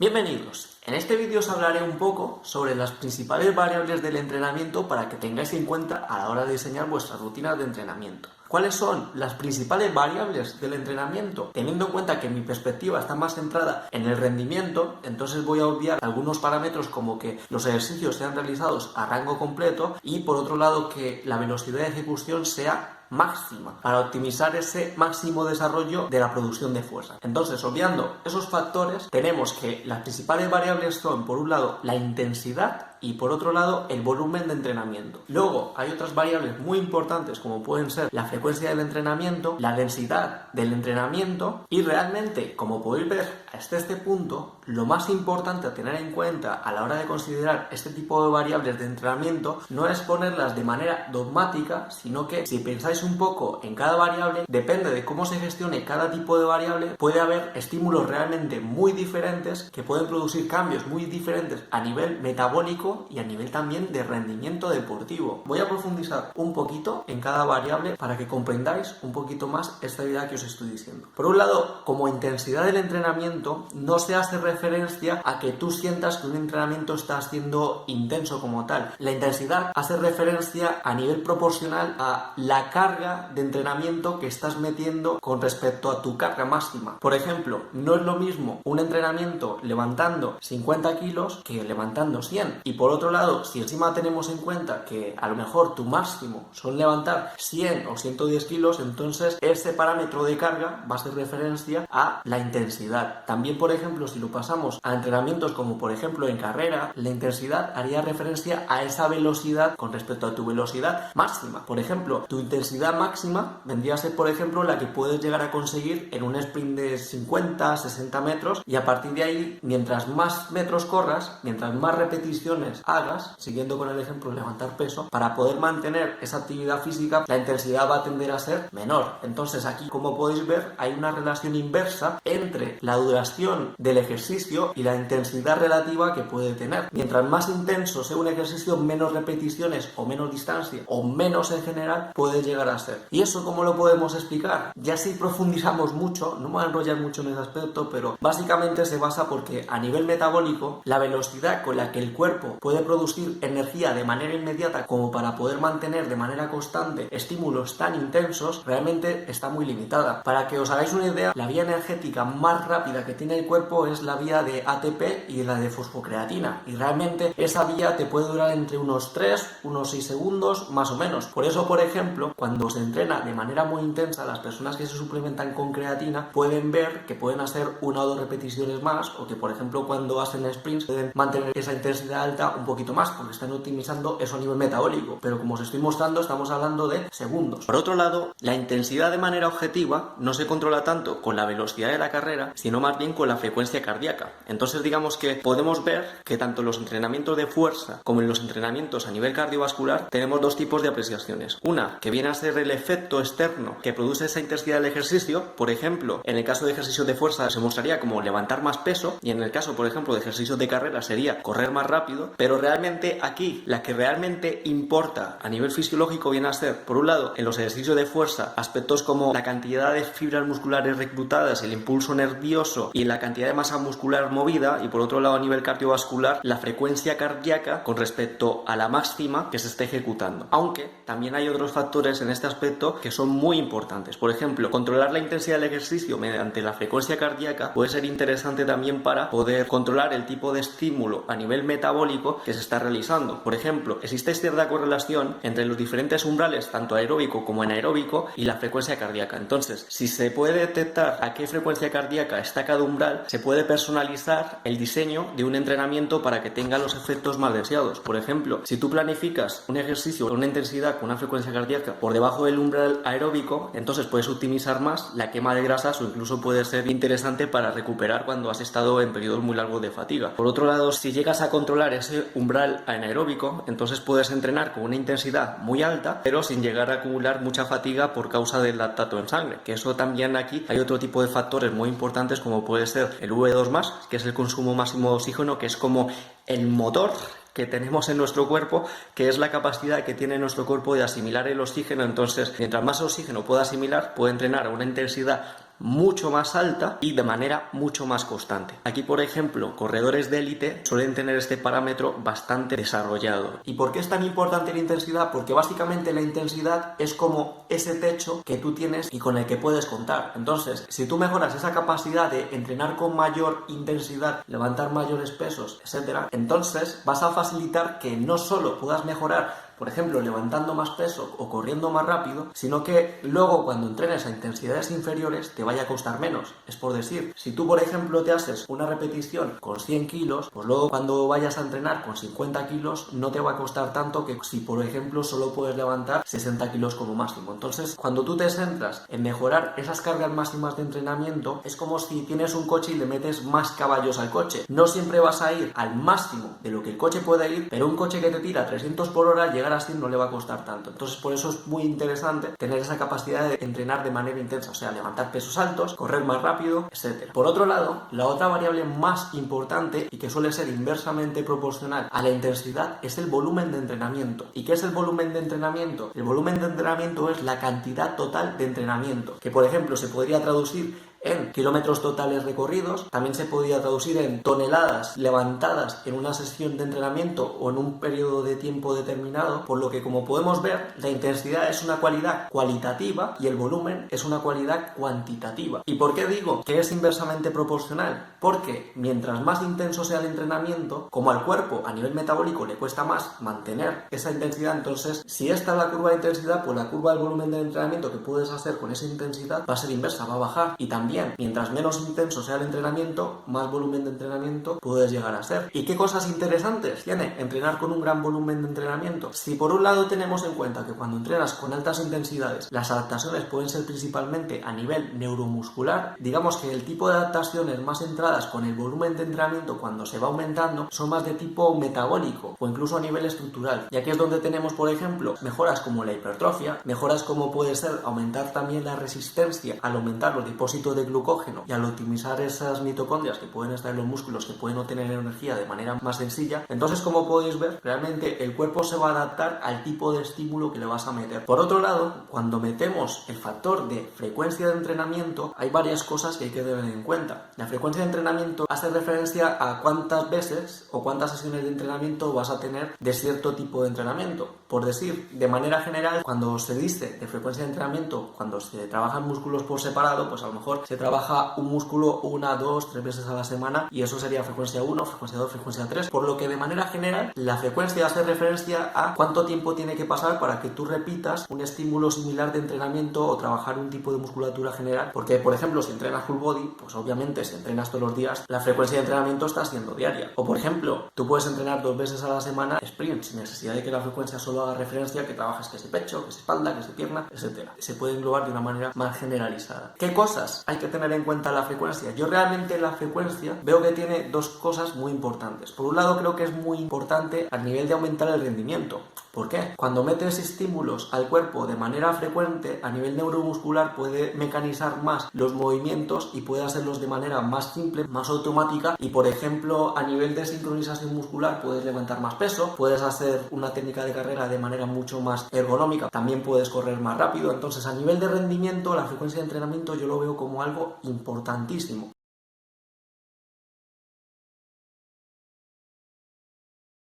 Bienvenidos. En este vídeo os hablaré un poco sobre las principales variables del entrenamiento para que tengáis en cuenta a la hora de diseñar vuestras rutinas de entrenamiento. ¿Cuáles son las principales variables del entrenamiento? Teniendo en cuenta que mi perspectiva está más centrada en el rendimiento, entonces voy a obviar algunos parámetros como que los ejercicios sean realizados a rango completo y por otro lado que la velocidad de ejecución sea máxima para optimizar ese máximo desarrollo de la producción de fuerza. Entonces, obviando esos factores, tenemos que las principales variables son, por un lado, la intensidad y por otro lado el volumen de entrenamiento. Luego hay otras variables muy importantes como pueden ser la frecuencia del entrenamiento, la densidad del entrenamiento y realmente, como podéis ver hasta este punto, lo más importante a tener en cuenta a la hora de considerar este tipo de variables de entrenamiento no es ponerlas de manera dogmática, sino que si pensáis un poco en cada variable, depende de cómo se gestione cada tipo de variable, puede haber estímulos realmente muy diferentes que pueden producir cambios muy diferentes a nivel metabólico y a nivel también de rendimiento deportivo. Voy a profundizar un poquito en cada variable para que comprendáis un poquito más esta idea que os estoy diciendo. Por un lado, como intensidad del entrenamiento, no se hace referencia a que tú sientas que un entrenamiento está siendo intenso como tal. La intensidad hace referencia a nivel proporcional a la carga de entrenamiento que estás metiendo con respecto a tu carga máxima. Por ejemplo, no es lo mismo un entrenamiento levantando 50 kilos que levantando 100. Y por otro lado, si encima tenemos en cuenta que a lo mejor tu máximo son levantar 100 o 110 kilos, entonces ese parámetro de carga va a ser referencia a la intensidad. También, por ejemplo, si lo pasamos a entrenamientos como por ejemplo en carrera, la intensidad haría referencia a esa velocidad con respecto a tu velocidad máxima. Por ejemplo, tu intensidad máxima vendría a ser, por ejemplo, la que puedes llegar a conseguir en un sprint de 50, 60 metros y a partir de ahí, mientras más metros corras, mientras más repeticiones hagas, siguiendo con el ejemplo de levantar peso, para poder mantener esa actividad física, la intensidad va a tender a ser menor. Entonces aquí, como podéis ver, hay una relación inversa entre la duración del ejercicio y la intensidad relativa que puede tener. Mientras más intenso sea un ejercicio, menos repeticiones o menos distancia o menos en general puede llegar a ser. ¿Y eso cómo lo podemos explicar? Ya si profundizamos mucho, no me voy a enrollar mucho en ese aspecto, pero básicamente se basa porque a nivel metabólico, la velocidad con la que el cuerpo puede producir energía de manera inmediata como para poder mantener de manera constante estímulos tan intensos, realmente está muy limitada. Para que os hagáis una idea, la vía energética más rápida que tiene el cuerpo es la vía de ATP y la de fosfocreatina, y realmente esa vía te puede durar entre unos 3, unos 6 segundos más o menos. Por eso, por ejemplo, cuando se entrena de manera muy intensa, las personas que se suplementan con creatina pueden ver que pueden hacer 1 o 2 repeticiones más, o que por ejemplo cuando hacen sprints pueden mantener esa intensidad alta un poquito más porque están optimizando eso a nivel metabólico, pero como os estoy mostrando estamos hablando de segundos. Por otro lado, la intensidad de manera objetiva no se controla tanto con la velocidad de la carrera, sino más bien con la frecuencia cardíaca. Entonces digamos que podemos ver que tanto en los entrenamientos de fuerza como en los entrenamientos a nivel cardiovascular tenemos dos tipos de apreciaciones. Una que viene a ser el efecto externo que produce esa intensidad del ejercicio. Por ejemplo, en el caso de ejercicios de fuerza se mostraría como levantar más peso, y en el caso, por ejemplo, de ejercicios de carrera sería correr más rápido. Pero realmente aquí la que realmente importa a nivel fisiológico viene a ser, por un lado, en los ejercicios de fuerza, aspectos como la cantidad de fibras musculares reclutadas, el impulso nervioso y la cantidad de masa muscular movida, y por otro lado a nivel cardiovascular la frecuencia cardíaca con respecto a la máxima que se esté ejecutando. Aunque también hay otros factores en este aspecto que son muy importantes. Por ejemplo, controlar la intensidad del ejercicio mediante la frecuencia cardíaca puede ser interesante también para poder controlar el tipo de estímulo a nivel metabólico que se está realizando. Por ejemplo, existe cierta correlación entre los diferentes umbrales, tanto aeróbico como anaeróbico, y la frecuencia cardíaca. Entonces, si se puede detectar a qué frecuencia cardíaca está cada umbral, se puede personalizar el diseño de un entrenamiento para que tenga los efectos más deseados. Por ejemplo, si tú planificas un ejercicio con una intensidad con una frecuencia cardíaca por debajo del umbral aeróbico, entonces puedes optimizar más la quema de grasas o incluso puede ser interesante para recuperar cuando has estado en periodos muy largos de fatiga. Por otro lado, si llegas a controlar ese umbral anaeróbico, entonces puedes entrenar con una intensidad muy alta, pero sin llegar a acumular mucha fatiga por causa del lactato en sangre, que eso también aquí hay otro tipo de factores muy importantes como puede ser el V2+, que es el consumo máximo de oxígeno, que es como el motor que tenemos en nuestro cuerpo, que es la capacidad que tiene nuestro cuerpo de asimilar el oxígeno. Entonces, mientras más oxígeno pueda asimilar, puede entrenar a una intensidad mucho más alta y de manera mucho más constante. Aquí, por ejemplo, corredores de élite suelen tener este parámetro bastante desarrollado. ¿Y por qué es tan importante la intensidad? Porque básicamente la intensidad es como ese techo que tú tienes y con el que puedes contar. Entonces, si tú mejoras esa capacidad de entrenar con mayor intensidad, levantar mayores pesos, etcétera, entonces vas a facilitar que no solo puedas mejorar, por ejemplo, levantando más peso o corriendo más rápido, sino que luego cuando entrenes a intensidades inferiores te vaya a costar menos. Es por decir, si tú, por ejemplo, te haces una repetición con 100 kilos, pues luego cuando vayas a entrenar con 50 kilos no te va a costar tanto que si, por ejemplo, solo puedes levantar 60 kilos como máximo. Entonces, cuando tú te centras en mejorar esas cargas máximas de entrenamiento, es como si tienes un coche y le metes más caballos al coche. No siempre vas a ir al máximo de lo que el coche puede ir, pero un coche que te tira 300 por hora, llegar así no le va a costar tanto. Entonces, por eso es muy interesante tener esa capacidad de entrenar de manera intensa, o sea, levantar pesos altos, correr más rápido, etc. Por otro lado, la otra variable más importante y que suele ser inversamente proporcional a la intensidad es el volumen de entrenamiento. ¿Y qué es el volumen de entrenamiento? El volumen de entrenamiento es la cantidad total de entrenamiento, que por ejemplo se podría traducir en kilómetros totales recorridos, también se podría traducir en toneladas levantadas en una sesión de entrenamiento o en un periodo de tiempo determinado, por lo que, como podemos ver, la intensidad es una cualidad cualitativa y el volumen es una cualidad cuantitativa. ¿Y por qué digo que es inversamente proporcional? Porque mientras más intenso sea el entrenamiento, como al cuerpo a nivel metabólico le cuesta más mantener esa intensidad, entonces si esta es la curva de intensidad, pues la curva del volumen de entrenamiento que puedes hacer con esa intensidad va a ser inversa, va a bajar. Y también, mientras menos intenso sea el entrenamiento, más volumen de entrenamiento puedes llegar a ser. ¿Y qué cosas interesantes tiene entrenar con un gran volumen de entrenamiento? Si por un lado tenemos en cuenta que cuando entrenas con altas intensidades, las adaptaciones pueden ser principalmente a nivel neuromuscular, digamos que el tipo de adaptaciones más centradas con el volumen de entrenamiento cuando se va aumentando son más de tipo metabólico o incluso a nivel estructural. Y aquí es donde tenemos, por ejemplo, mejoras como la hipertrofia, mejoras como puede ser aumentar también la resistencia al aumentar los depósitos de glucógeno y al optimizar esas mitocondrias que pueden estar en los músculos que pueden obtener energía de manera más sencilla. Entonces, como podéis ver, realmente el cuerpo se va a adaptar al tipo de estímulo que le vas a meter. Por otro lado, cuando metemos el factor de frecuencia de entrenamiento, hay varias cosas que hay que tener en cuenta. La frecuencia de entrenamiento hace referencia a cuántas veces o cuántas sesiones de entrenamiento vas a tener de cierto tipo de entrenamiento. Por decir, de manera general, cuando se dice de frecuencia de entrenamiento, cuando se trabajan músculos por separado, pues a lo mejor se trabaja un músculo 1, 2, 3 veces a la semana y eso sería frecuencia 1, frecuencia 2, frecuencia 3, por lo que de manera general la frecuencia hace referencia a cuánto tiempo tiene que pasar para que tú repitas un estímulo similar de entrenamiento o trabajar un tipo de musculatura general, porque por ejemplo si entrenas full body, pues obviamente si entrenas todos los días la frecuencia de entrenamiento está siendo diaria, o por ejemplo tú puedes entrenar 2 veces a la semana sprint sin necesidad de que la frecuencia solo haga referencia a que trabajes que ese pecho, que ese espalda, que ese pierna, etcétera. Se puede englobar de una manera más generalizada. ¿Qué cosas hay que tener en cuenta la frecuencia? Yo realmente la frecuencia veo que tiene dos cosas muy importantes. Por un lado, creo que es muy importante a nivel de aumentar el rendimiento. ¿Por qué? Cuando metes estímulos al cuerpo de manera frecuente, a nivel neuromuscular puede mecanizar más los movimientos y puede hacerlos de manera más simple, más automática y, por ejemplo, a nivel de sincronización muscular puedes levantar más peso, puedes hacer una técnica de carrera de manera mucho más ergonómica, también puedes correr más rápido. Entonces, a nivel de rendimiento, la frecuencia de entrenamiento yo lo veo como algo importantísimo.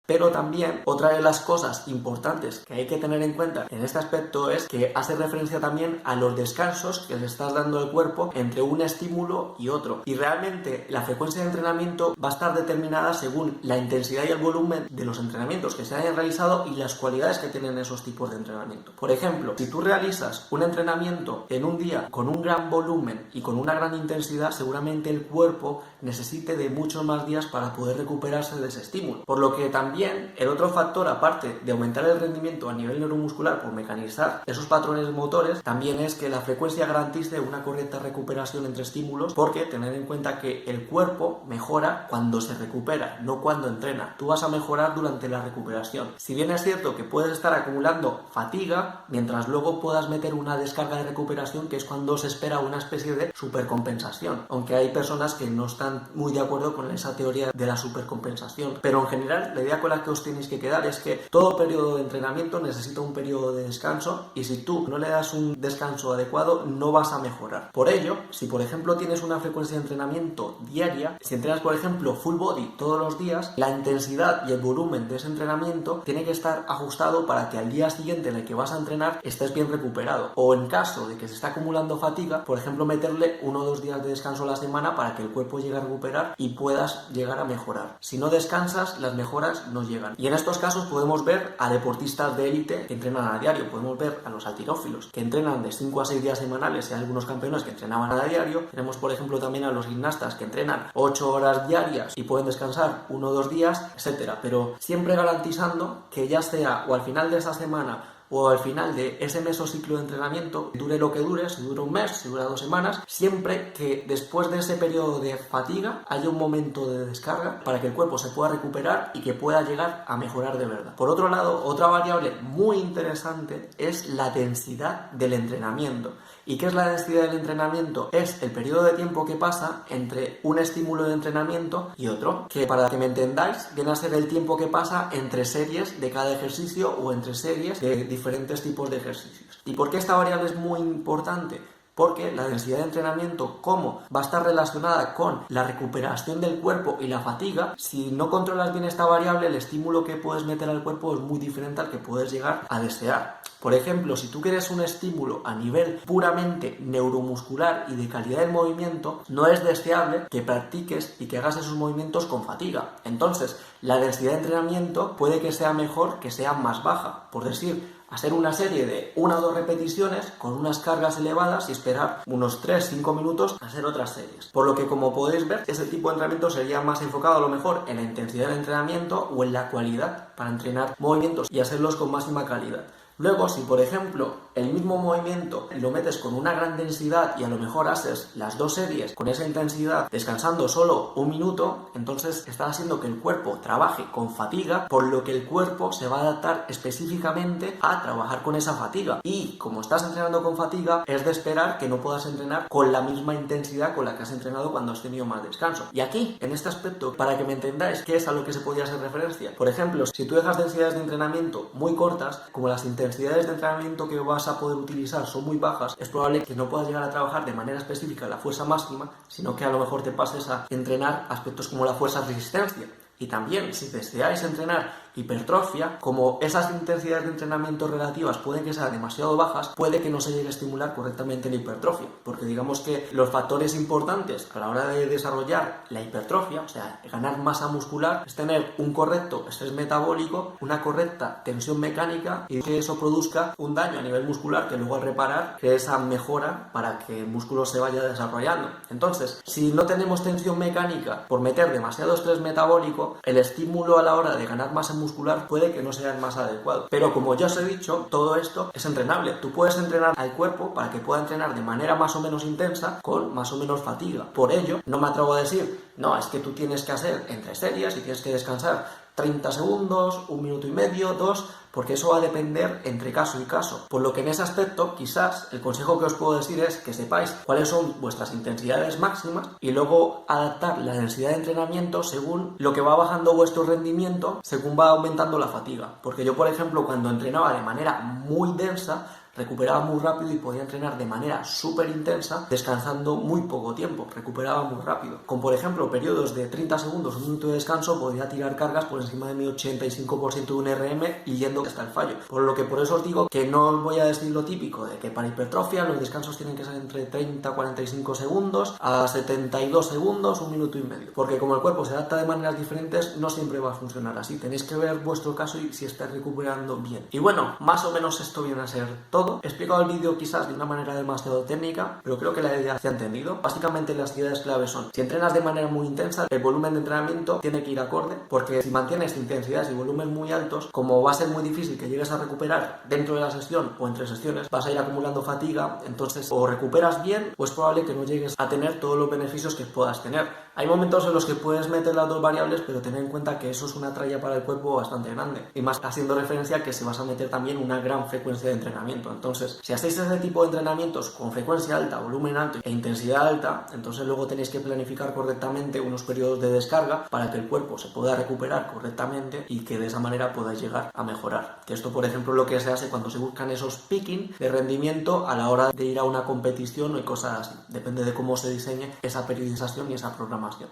Pero también otra de las cosas importantes que hay que tener en cuenta en este aspecto es que hace referencia también a los descansos que le estás dando al cuerpo entre un estímulo y otro. Y realmente la frecuencia de entrenamiento va a estar determinada según la intensidad y el volumen de los entrenamientos que se hayan realizado y las cualidades que tienen esos tipos de entrenamiento. Por ejemplo, si tú realizas un entrenamiento en un día con un gran volumen y con una gran intensidad, seguramente el cuerpo necesite de muchos más días para poder recuperarse de ese estímulo. Por lo que también el otro factor, aparte de aumentar el rendimiento a nivel neuromuscular por mecanizar esos patrones motores, también es que la frecuencia garantice una correcta recuperación entre estímulos, porque tener en cuenta que el cuerpo mejora cuando se recupera, no cuando entrena. Tú vas a mejorar durante la recuperación. Si bien es cierto que puedes estar acumulando fatiga, mientras luego puedas meter una descarga de recuperación, que es cuando se espera una especie de supercompensación, aunque hay personas que no están están muy de acuerdo con esa teoría de la supercompensación. Pero en general, la idea con la que os tenéis que quedar es que todo periodo de entrenamiento necesita un periodo de descanso, y si tú no le das un descanso adecuado, no vas a mejorar. Por ello, si por ejemplo tienes una frecuencia de entrenamiento diaria, si entrenas por ejemplo full body todos los días, la intensidad y el volumen de ese entrenamiento tiene que estar ajustado para que al día siguiente en el que vas a entrenar estés bien recuperado. O en caso de que se está acumulando fatiga, por ejemplo meterle 1 o 2 días de descanso a la semana para que el cuerpo llegue a recuperar y puedas llegar a mejorar. Si no descansas, las mejoras no llegan. Y en estos casos podemos ver a deportistas de élite que entrenan a diario, podemos ver a los halterófilos que entrenan de 5 a 6 días semanales, y hay algunos campeones que entrenaban a diario. Tenemos por ejemplo también a los gimnastas que entrenan 8 horas diarias y pueden descansar 1 o 2 días, etcétera. Pero siempre garantizando que ya sea o al final de esa semana o al final de ese mesociclo de entrenamiento, dure lo que dure, si dura un mes, si dura 2 semanas, siempre que después de ese periodo de fatiga haya un momento de descarga para que el cuerpo se pueda recuperar y que pueda llegar a mejorar de verdad. Por otro lado, otra variable muy interesante es la densidad del entrenamiento. ¿Y qué es la densidad del entrenamiento? Es el periodo de tiempo que pasa entre un estímulo de entrenamiento y otro, que para que me entendáis, viene a ser el tiempo que pasa entre series de cada ejercicio o entre series de diferentes tipos de ejercicios. ¿Y por qué esta variable es muy importante? Porque la densidad de entrenamiento, como va a estar relacionada con la recuperación del cuerpo y la fatiga, si no controlas bien esta variable, el estímulo que puedes meter al cuerpo es muy diferente al que puedes llegar a desear. Por ejemplo, si tú quieres un estímulo a nivel puramente neuromuscular y de calidad del movimiento, no es deseable que practiques y que hagas esos movimientos con fatiga. Entonces, la densidad de entrenamiento puede que sea mejor que sea más baja. Por decir, hacer una serie de 1 o 2 repeticiones con unas cargas elevadas y esperar unos 3-5 minutos a hacer otras series. Por lo que, como podéis ver, ese tipo de entrenamiento sería más enfocado a lo mejor en la intensidad del entrenamiento o en la cualidad para entrenar movimientos y hacerlos con máxima calidad. Luego, si por ejemplo el mismo movimiento lo metes con una gran densidad y a lo mejor haces las 2 series con esa intensidad descansando solo 1 minuto, entonces estás haciendo que el cuerpo trabaje con fatiga, por lo que el cuerpo se va a adaptar específicamente a trabajar con esa fatiga. Y como estás entrenando con fatiga, es de esperar que no puedas entrenar con la misma intensidad con la que has entrenado cuando has tenido más descanso. Y aquí, en este aspecto, para que me entendáis qué es a lo que se podría hacer referencia, por ejemplo, si tú dejas densidades de entrenamiento muy cortas, como las intensidades de entrenamiento que vas a poder utilizar son muy bajas, es probable que no puedas llegar a trabajar de manera específica la fuerza máxima, sino que a lo mejor te pases a entrenar aspectos como la fuerza resistencia. Y también, si deseáis entrenar hipertrofia, como esas intensidades de entrenamiento relativas pueden que sean demasiado bajas, puede que no se llegue a estimular correctamente la hipertrofia, porque digamos que los factores importantes a la hora de desarrollar la hipertrofia, o sea, ganar masa muscular, es tener un correcto estrés metabólico, una correcta tensión mecánica y que eso produzca un daño a nivel muscular que luego al reparar, que esa mejora para que el músculo se vaya desarrollando. Entonces, si no tenemos tensión mecánica por meter demasiado estrés metabólico, el estímulo a la hora de ganar masa muscular puede que no sea el más adecuado. Pero como ya os he dicho, todo esto es entrenable. Tú puedes entrenar al cuerpo para que pueda entrenar de manera más o menos intensa con más o menos fatiga. Por ello, no me atrevo a decir, no, es que tú tienes que hacer entre series y tienes que descansar 30 segundos, 1 minuto y medio, 2, porque eso va a depender entre caso y caso. Por lo que en ese aspecto, quizás el consejo que os puedo decir es que sepáis cuáles son vuestras intensidades máximas y luego adaptar la densidad de entrenamiento según lo que va bajando vuestro rendimiento, según va aumentando la fatiga. Porque yo, por ejemplo, cuando entrenaba de manera muy densa, recuperaba muy rápido y podía entrenar de manera súper intensa, descansando muy poco tiempo, recuperaba muy rápido. Con, por ejemplo, periodos de 30 segundos, 1 minuto de descanso, podía tirar cargas por encima de mi 85% de un RM y yendo hasta el fallo. Por lo que por eso os digo que no os voy a decir lo típico de que para hipertrofia los descansos tienen que ser entre 30-45 segundos a 72 segundos, 1 minuto y medio. Porque como el cuerpo se adapta de maneras diferentes, no siempre va a funcionar así. Tenéis que ver vuestro caso y si estáis recuperando bien. Y bueno, más o menos esto viene a ser todo. He explicado el vídeo quizás de una manera demasiado técnica, pero creo que la idea se ha entendido. Básicamente las ideas claves son: si entrenas de manera muy intensa, el volumen de entrenamiento tiene que ir acorde, porque si mantienes intensidades y volúmenes muy altos, como va a ser muy difícil que llegues a recuperar dentro de la sesión o entre sesiones, vas a ir acumulando fatiga, entonces o recuperas bien o es probable que no llegues a tener todos los beneficios que puedas tener. Hay momentos en los que puedes meter las 2 variables, pero ten en cuenta que eso es una tralla para el cuerpo bastante grande, y más haciendo referencia a que si vas a meter también una gran frecuencia de entrenamiento. Entonces, si hacéis ese tipo de entrenamientos con frecuencia alta, volumen alto e intensidad alta, entonces luego tenéis que planificar correctamente unos periodos de descarga para que el cuerpo se pueda recuperar correctamente y que de esa manera podáis llegar a mejorar. Que esto, por ejemplo, es lo que se hace cuando se buscan esos picking de rendimiento a la hora de ir a una competición y cosas así. Depende de cómo se diseñe esa periodización y esa programación.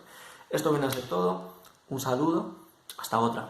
Esto viene a ser todo. Un saludo. Hasta otra.